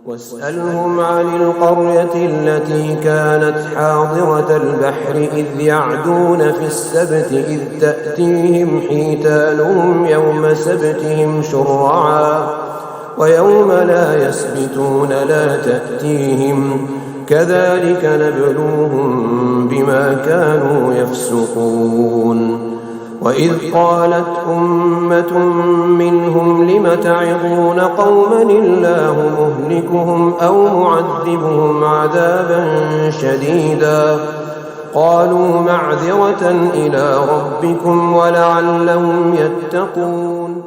واسألهم عن القرية التي كانت حاضرة البحر إذ يعدون في السبت إذ تأتيهم حيتانهم يوم سبتهم شرعا ويوم لا يسبتون لا تأتيهم كذلك نبلوهم بما كانوا يفسقون. وإذ قالت أمة منهم لم تعظون قوما الله مهلكهم أو معذبهم عذابا شديدا قالوا معذرة إلى ربكم ولعلهم يتقون.